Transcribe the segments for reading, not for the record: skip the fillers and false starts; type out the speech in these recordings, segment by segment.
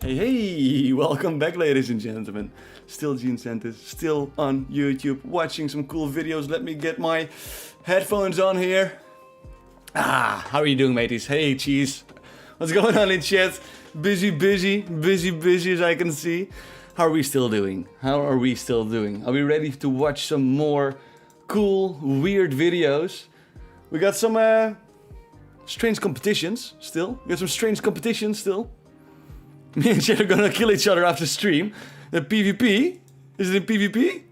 Hey, welcome back ladies and gentlemen. Still Gene Santis, still on YouTube, watching some cool videos. Let me get my headphones on here. How are you doing, mateys? Hey, cheese. What's going on in chat? Busy as I can see. How are we still doing? Are we ready to watch some more cool, weird videos? We got some strange competitions still. Me and Chet are gonna kill each other after stream. The PvP? Is it in PvP?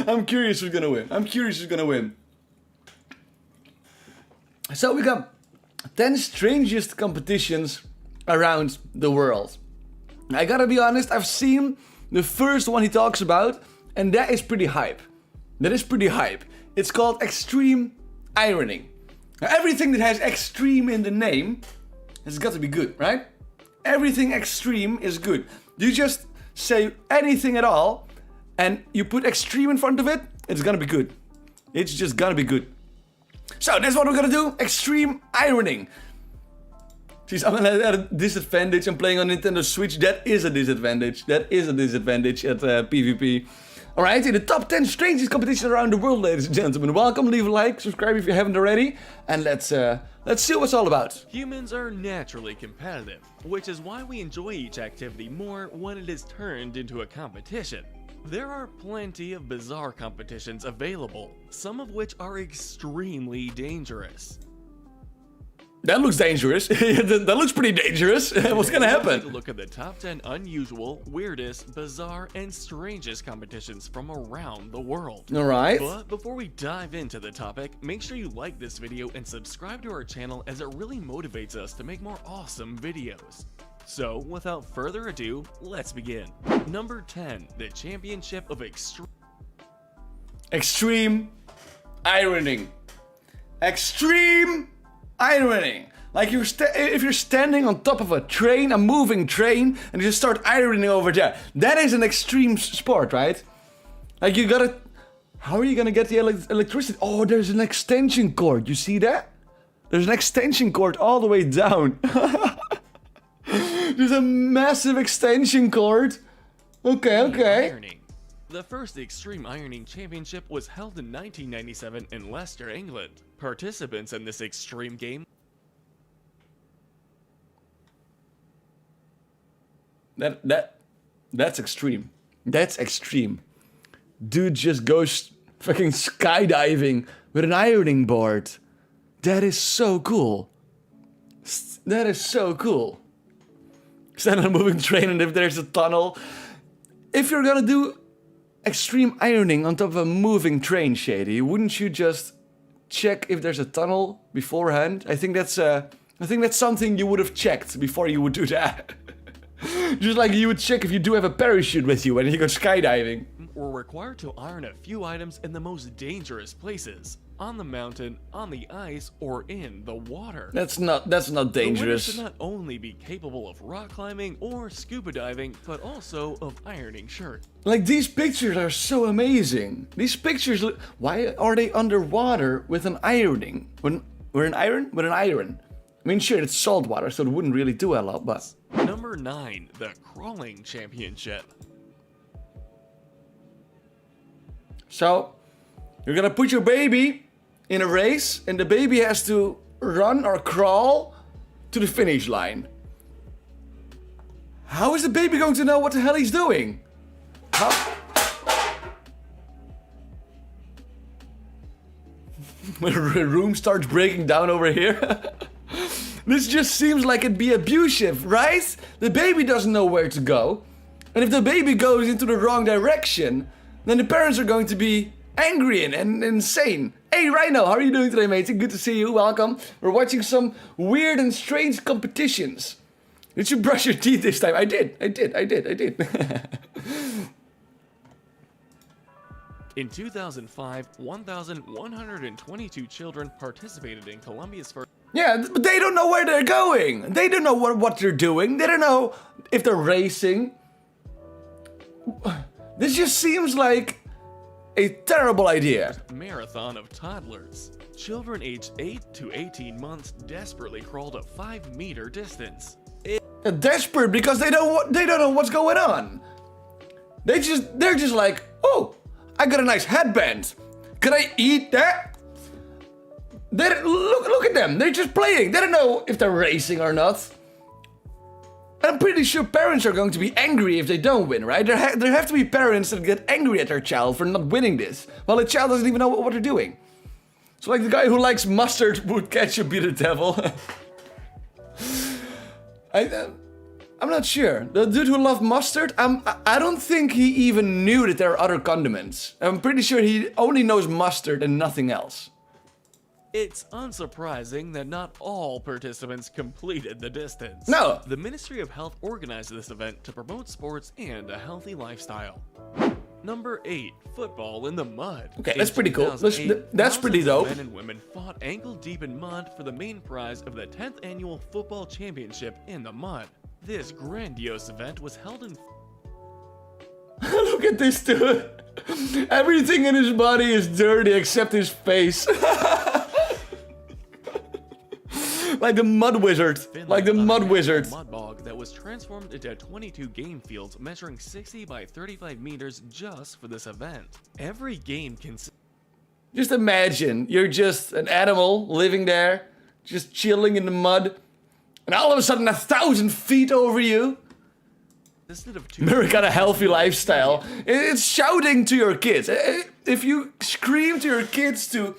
I'm curious who's gonna win. So we got 10 strangest competitions around the world. I gotta be honest, I've seen the first one he talks about, and that is pretty hype. It's called extreme ironing. Now, everything that has extreme in the name, it's got to be good, right? Everything extreme is good. You just say anything at all, and you put extreme in front of it, it's gonna be good. It's just gonna be good. So that's what we're gonna do, extreme ironing. Jeez, I'm at a disadvantage. I'm playing on Nintendo Switch. That is a disadvantage at PvP. Alright, in the top 10 strangest competitions around the world, ladies and gentlemen. Welcome, leave a like, subscribe if you haven't already, and let's see what it's all about. Humans are naturally competitive, which is why we enjoy each activity more when it is turned into a competition. There are plenty of bizarre competitions available, some of which are extremely dangerous. That looks dangerous. That looks pretty dangerous. What's gonna happen? Take a look at the top 10 unusual, weirdest, bizarre, and strangest competitions from around the world. Alright. But before we dive into the topic, make sure you like this video and subscribe to our channel as it really motivates us to make more awesome videos. So, without further ado, let's begin. Number 10, the Championship of Extreme ironing. Extreme ironing. Like if you're standing on top of a train, a moving train, and you just start ironing over there. That is an extreme sport, right? Like you gotta... How are you gonna get the electricity? Oh, there's an extension cord. You see that? There's an extension cord all the way down. There's a massive extension cord. Okay. Ironing. The first Extreme Ironing Championship was held in 1997 in Leicester, England. Participants in this extreme game That's extreme. That's extreme. Dude just goes fucking skydiving with an ironing board. That is so cool. Stand on a moving train, and if there's a tunnel. If you're gonna do extreme ironing on top of a moving train, Shady, wouldn't you just check if there's a tunnel beforehand? I think that's something you would have checked before you would do that. Just like you would check if you do have a parachute with you when you go skydiving. were required to iron a few items in the most dangerous places. On the mountain, on the ice, or in the water. That's not dangerous. The winner should not only be capable of rock climbing or scuba diving, but also of ironing shirts. Like, these pictures are so amazing. These pictures, why are they underwater with an ironing? With an iron? I mean, sure, it's salt water, so it wouldn't really do a lot, but... Number 9, the Crawling Championship. So, you're gonna put your baby in a race, and the baby has to run or crawl to the finish line. How is the baby going to know what the hell he's doing? How? When the room starts breaking down over here. This just seems like it'd be abusive, right? The baby doesn't know where to go. And if the baby goes into the wrong direction, then the parents are going to be angry and insane. Hey Rhino, how are you doing today, mate? Good to see you, welcome. We're watching some weird and strange competitions. Did you brush your teeth this time? I did. In 2005, 1,122 children participated in Colombia's first... Yeah, but they don't know where they're going. They don't know what they're doing. They don't know if they're racing. This just seems like a terrible idea. Marathon of toddlers. Children aged 8 to 18 months desperately crawled a 5-meter distance. They're desperate because they don't know what's going on. They're just like, oh, I got a nice headband. Can I eat that? Look at them. They're just playing. They don't know if they're racing or not. I'm pretty sure parents are going to be angry if they don't win, right? There have to be parents that get angry at their child for not winning this, while the child doesn't even know what they're doing. So like the guy who likes mustard would ketchup be the devil. I'm not sure. The dude who loved mustard, I don't think he even knew that there are other condiments. I'm pretty sure he only knows mustard and nothing else. It's unsurprising that not all participants completed the distance. No. The Ministry of Health organized this event to promote sports and a healthy lifestyle. Number 8, football in the mud. Okay, that's pretty cool. That's pretty thousands dope. of men and women fought ankle deep in mud for the main prize of the 10th annual football championship in the mud. This grandiose event was held in... Look at this dude. Everything in his body is dirty except his face. Like the mud wizard. Like the mud wizard. Mud bog that was transformed into 22 game fields measuring 60 by 35 meters just for this event. Every game consists... Just imagine, you're just an animal living there, just chilling in the mud, and all of a sudden 1,000 feet over you. America got a healthy lifestyle. It's shouting to your kids. If you scream to your kids to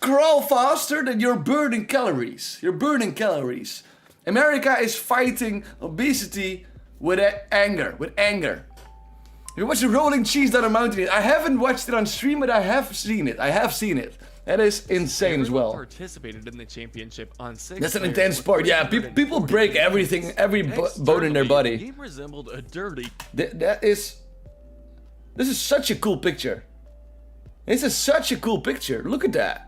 crawl faster, then you're burning calories. You're burning calories. America is fighting obesity with anger. You watch the rolling cheese down a mountain. I haven't watched it on stream, but I have seen it. That is insane as well. Participated in the championship on 6. That's an intense sport. Yeah, people break everything, every bone in their body. The game resembled a dirty... This is such a cool picture. This is such a cool picture. Look at that.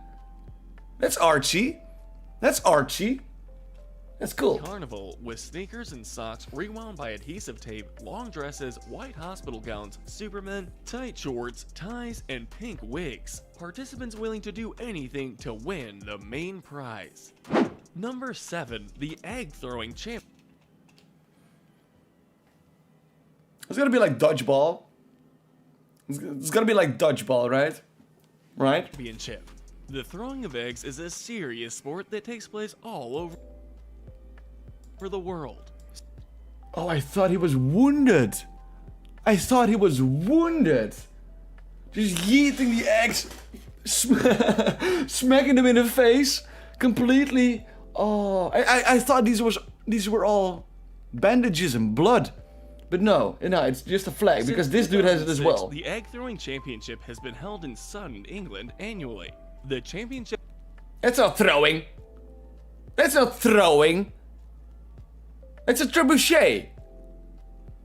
That's Archie. That's cool. Carnival with sneakers and socks rewound by adhesive tape, long dresses, white hospital gowns, Superman, tight shorts, ties, and pink wigs. Participants willing to do anything to win the main prize. Number 7, the egg throwing champ. It's gonna be like dodgeball. It's gonna be like dodgeball, right? Right? Championship. The throwing of eggs is a serious sport that takes place all over the world. Oh, I thought he was wounded. Just yeeting the eggs, smacking them in the face, completely. Oh, I thought these were all bandages and blood. But no, it's just a flag, because this dude has it as well. The egg throwing championship has been held in Sutton, England annually. The championship... That's not throwing. That's a trebuchet.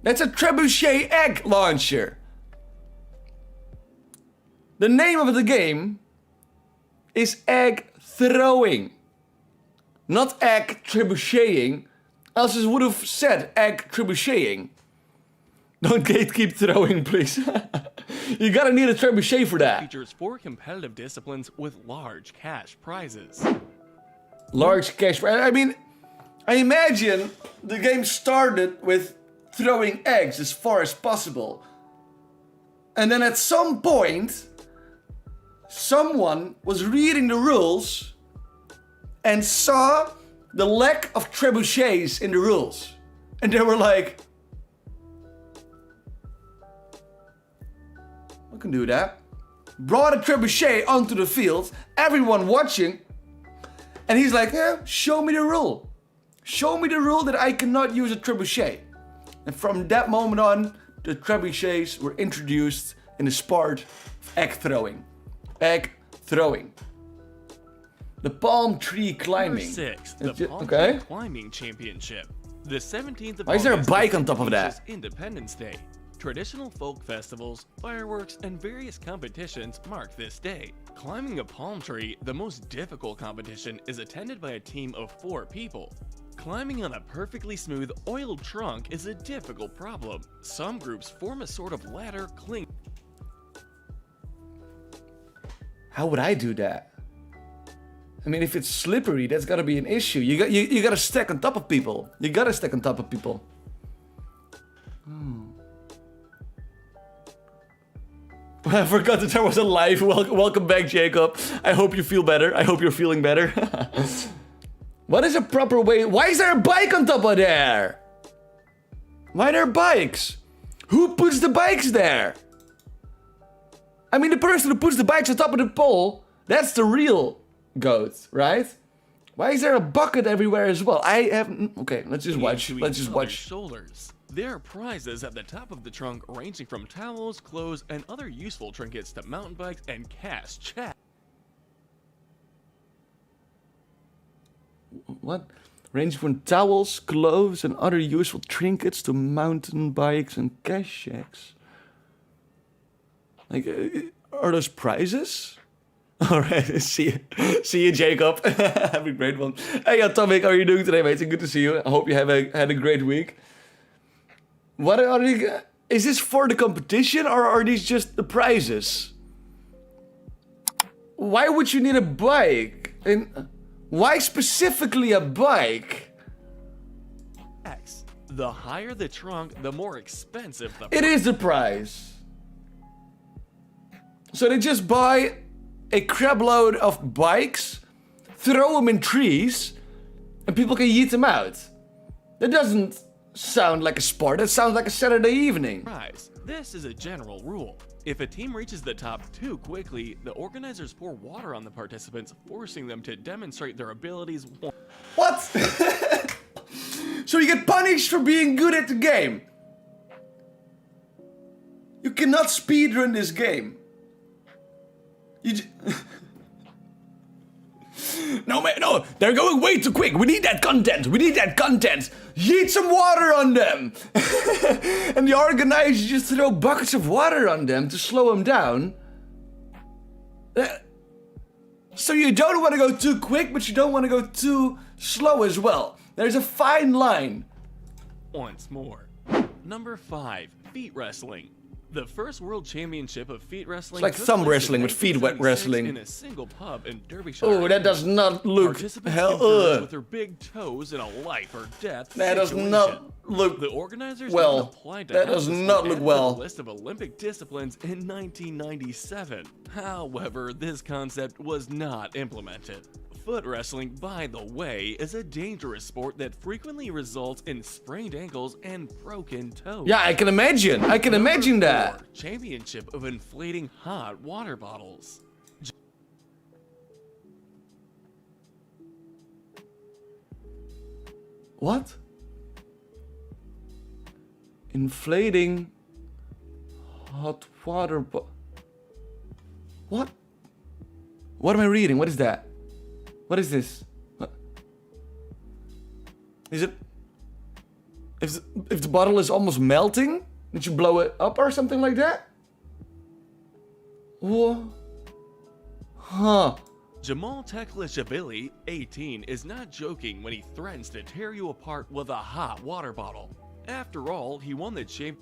That's a trebuchet egg launcher. The name of the game is egg throwing, not egg trebucheting. Else it would have said egg trebucheting. Don't keep throwing, please. You gotta need a trebuchet for that. Features 4 competitive disciplines with large cash prizes. Large cash prize. I mean, I imagine the game started with throwing eggs as far as possible. And then at some point, someone was reading the rules and saw the lack of trebuchets in the rules. And they were like, I can do that. Brought a trebuchet onto the field, everyone watching. And he's like, yeah, show me the rule. Show me the rule that I cannot use a trebuchet. And from that moment on, the trebuchets were introduced in the sport of egg throwing. The palm tree climbing. Number 6, the palm tree climbing championship. The 17th of Why is there a August bike on top of that? Independence Day. Traditional folk festivals, fireworks, and various competitions mark this day. Climbing a palm tree, the most difficult competition, is attended by a team of 4 people. Climbing on a perfectly smooth, oiled trunk is a difficult problem. Some groups form a sort of ladder cling. How would I do that? I mean, if it's slippery, that's gotta be an issue. You gotta stack on top of people. You gotta stack on top of people. I forgot that there was a live. Welcome back, Jacob. I hope you feel better. I hope you're feeling better. What is a proper way? Why is there a bike on top of there? Why are there bikes? Who puts the bikes there? I mean, the person who puts the bikes on top of the pole, that's the real goat, right? Why is there a bucket everywhere as well? I have... Okay, let's just watch. Let's just watch. Shoulders. There are prizes at the top of the trunk ranging from towels, clothes, and other useful trinkets to mountain bikes and cash chat. What? Ranging from towels, clothes, and other useful trinkets to mountain bikes and cash checks. Like, are those prizes? Alright, see you, Jacob. Have a great one. Hey, Atomic, how are you doing today, mate? Good to see you. I hope you had a great week. What are they? Is this for the competition or are these just the prizes? Why would you need a bike? And why specifically a bike? The higher the trunk, the more expensive the prize. It is the prize. So they just buy a crap load of bikes, throw them in trees, and people can yeet them out. That doesn't sound like a sport, that sounds like a Saturday evening. Prize. This is a general rule. If a team reaches the top too quickly, the organizers pour water on the participants, forcing them to demonstrate their abilities. What? So you get punished for being good at the game. You cannot speedrun this game. No, man, no, they're going way too quick. We need that content. Yeet some water on them. And the organizers just throw buckets of water on them to slow them down. So you don't want to go too quick, but you don't want to go too slow as well. There's a fine line. Once more. Number 5, feet wrestling. The first world championship of feet wrestling. It's like thumb wrestling with feet wrestling. In a single pub in Derbyshire. Oh, that does not look hell. With their big toes in a life or death. That does not look the organizers well. That does not look well. The list of Olympic disciplines in 1997. However, this concept was not implemented. Foot wrestling, by the way, is a dangerous sport that frequently results in sprained ankles and broken toes. Yeah, I can imagine. Imagine that. 4, championship of inflating hot water bottles. What? Inflating hot water What? What am I reading? What is that? What is this? What? Is it... If the bottle is almost melting, did you blow it up or something like that? What? Huh. Jamal Teklishvili, 18, is not joking when he threatens to tear you apart with a hot water bottle. After all, he won the champ...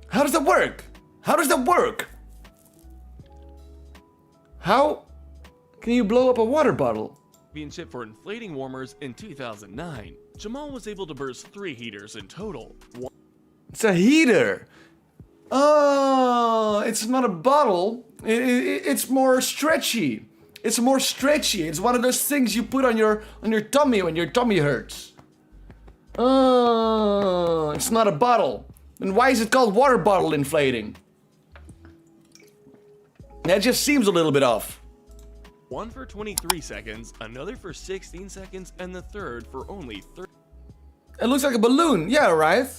How does that work? How does that work? How can you blow up a water bottle? Championship for inflating warmers in 2009. Jamal was able to burst 3 heaters in total. It's a heater. Oh, it's not a bottle. It's more stretchy. It's more stretchy. It's one of those things you put on your tummy when your tummy hurts. Oh, it's not a bottle. Then why is it called water bottle inflating? That just seems a little bit off. One for 23 seconds, another for 16 seconds, and the third for only 30. It looks like a balloon. Yeah, right?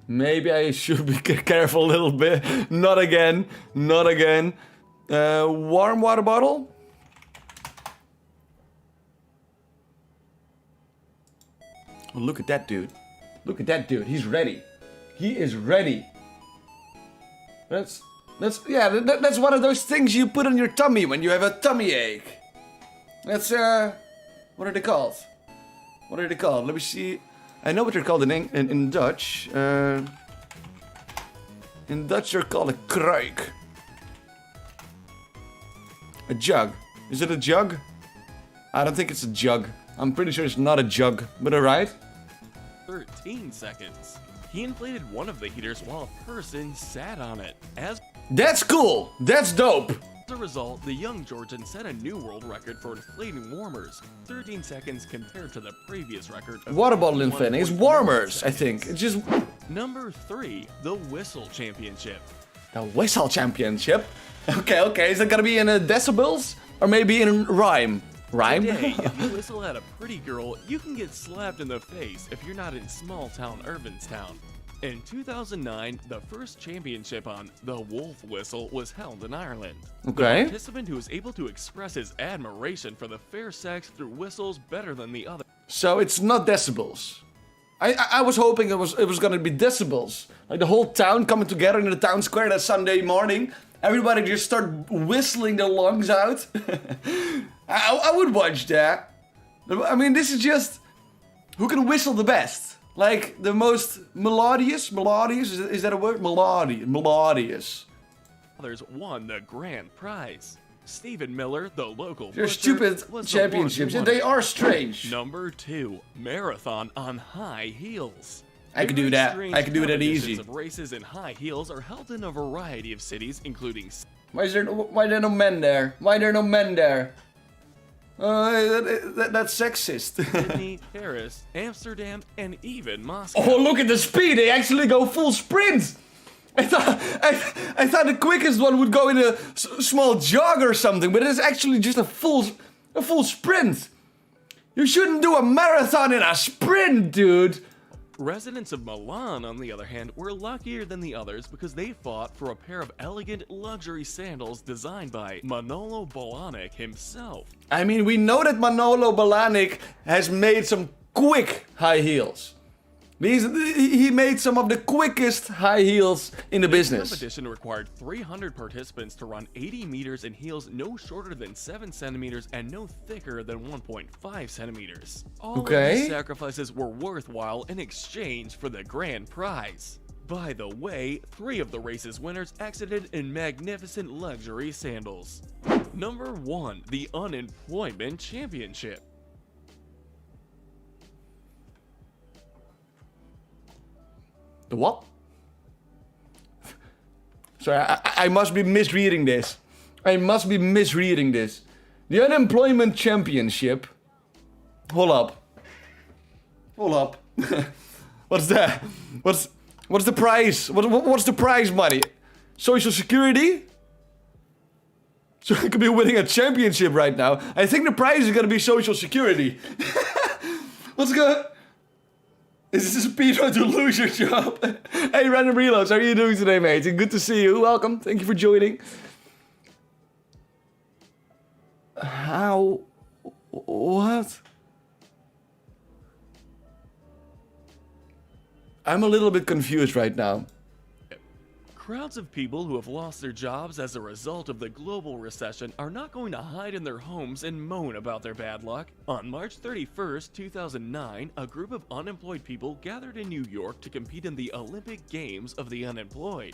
Maybe I should be careful a little bit. Not again. Not again. Warm water bottle? Oh, look at that dude. Look at that dude. He's ready. He is ready. That's one of those things you put on your tummy when you have a tummy ache. That's what are they called? What are they called? Let me see. I know what they're called in Dutch. In Dutch they're called a kruik. A jug. Is it a jug? I don't think it's a jug. I'm pretty sure it's not a jug, but alright. 13 seconds. He inflated one of the heaters while a person sat on it. That's cool! That's dope! As a result, the young Georgian set a new world record for inflating warmers, 13 seconds compared to the previous record of Water bottle inflating is warmers, I think. It's just... Number 3, the Whistle Championship. The Whistle Championship? Okay. Is that gonna be in decibels? Or maybe in rhyme? Rhyme? Today, if you whistle at a pretty girl, you can get slapped in the face if you're not in small-town Irvinstown. In 2009, the first championship on the Wolf Whistle was held in Ireland. Okay. The participant who was able to express his admiration for the fair sex through whistles better than the other. So it's not decibels. I was hoping it was gonna be decibels. Like the whole town coming together in the town square that Sunday morning. Everybody just start whistling their lungs out. I would watch that. I mean, this is just who can whistle the best. Like the most melodious. Is that a word? Melodious. Others won the grand prize. Stephen Miller, the local They're butcher, stupid was championships, the one and who they won it. are strange. Number 2, marathon on high heels. I could do that. I could do that easy. Of races in high heels are held in a variety of cities, including Why are there no men there? Why are there no men there? That's sexist. Sydney, Paris, Amsterdam, and even Moscow. Oh, look at the speed! They actually go full sprint! I thought the quickest one would go in a small jog or something, but it's actually just a full sprint. You shouldn't do a marathon in a sprint, dude. Residents of Milan, on the other hand, were luckier than the others because they fought for a pair of elegant luxury sandals designed by Manolo Blahnik himself. I mean, we know that Manolo Blahnik has made some quick high heels. He made some of the quickest high heels in the business. The competition required 300 participants to run 80 meters in heels no shorter than 7 centimeters and no thicker than 1.5 centimeters. All of these sacrifices were worthwhile in exchange for the grand prize. By the way, 3 of the race's winners exited in magnificent luxury sandals. Number 1, the Unemployment Championship. The what? Sorry, I must be misreading this. The Unemployment Championship. Hold up. What's that? What's the prize? What's the prize money? Social Security? So I could be winning a championship right now. I think the prize is gonna be Social Security. What's good? Is this a speedrun to lose your job? Hey, Random Reloads, how are you doing today, mate? Good to see you. Welcome. Thank you for joining. How? What? I'm a little bit confused right now. Crowds of people who have lost their jobs as a result of the global recession are not going to hide in their homes and moan about their bad luck. On March 31st, 2009, a group of unemployed people gathered in New York to compete in the Olympic Games of the Unemployed.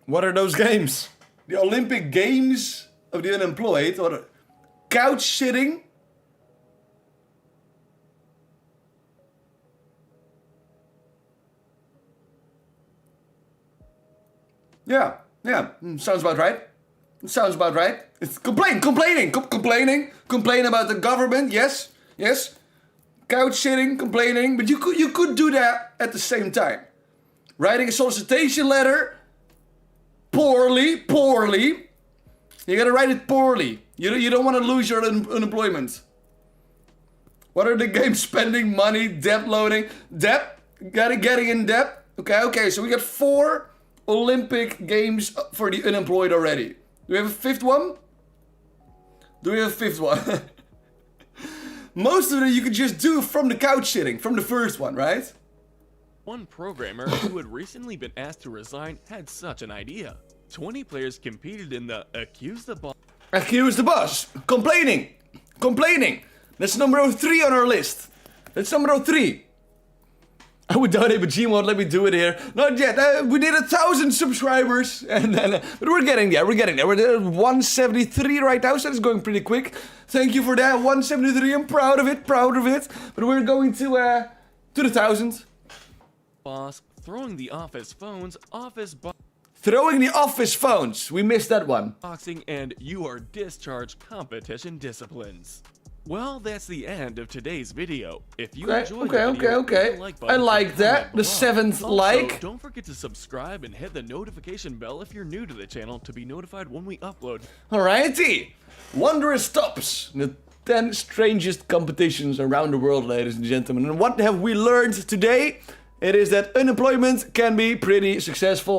What are those games? The Olympic Games of the Unemployed? Or couch sitting? Yeah, sounds about right. It's complaining about the government. Yes. Couch sitting, complaining, but you could do that at the same time. Writing a solicitation letter, poorly. You gotta write it poorly. You don't want to lose your unemployment. What are the games? Spending money, debt loading, getting in debt. Okay. So we got 4 Olympic Games for the unemployed already. Do we have a 5th one? Most of it you could just do from the couch sitting, from the first one, right? One programmer who had recently been asked to resign had such an idea. 20 players competed in the Accuse the Boss. Accuse the boss. Complaining. That's number 3 on our list. That's number 3. I would donate, but Gmod let me do it here. Not yet. We need 1,000 subscribers, and then but we're getting there. We're getting there. We're at 173 right now, so it's going pretty quick. Thank you for that. 173. I'm proud of it. Proud of it. But we're going to the 1,000. Boss, throwing the office phones, Throwing the office phones. We missed that one. boxing, and you are discharged competition disciplines. Well, that's the end of today's video. If you enjoyed the video, hit the like button I like that. The 7th also, like. Don't forget to subscribe and hit the notification bell if you're new to the channel to be notified when we upload. Alrighty. Wondrous tops. The 10 strangest competitions around the world, ladies and gentlemen. And what have we learned today? It is that unemployment can be pretty successful.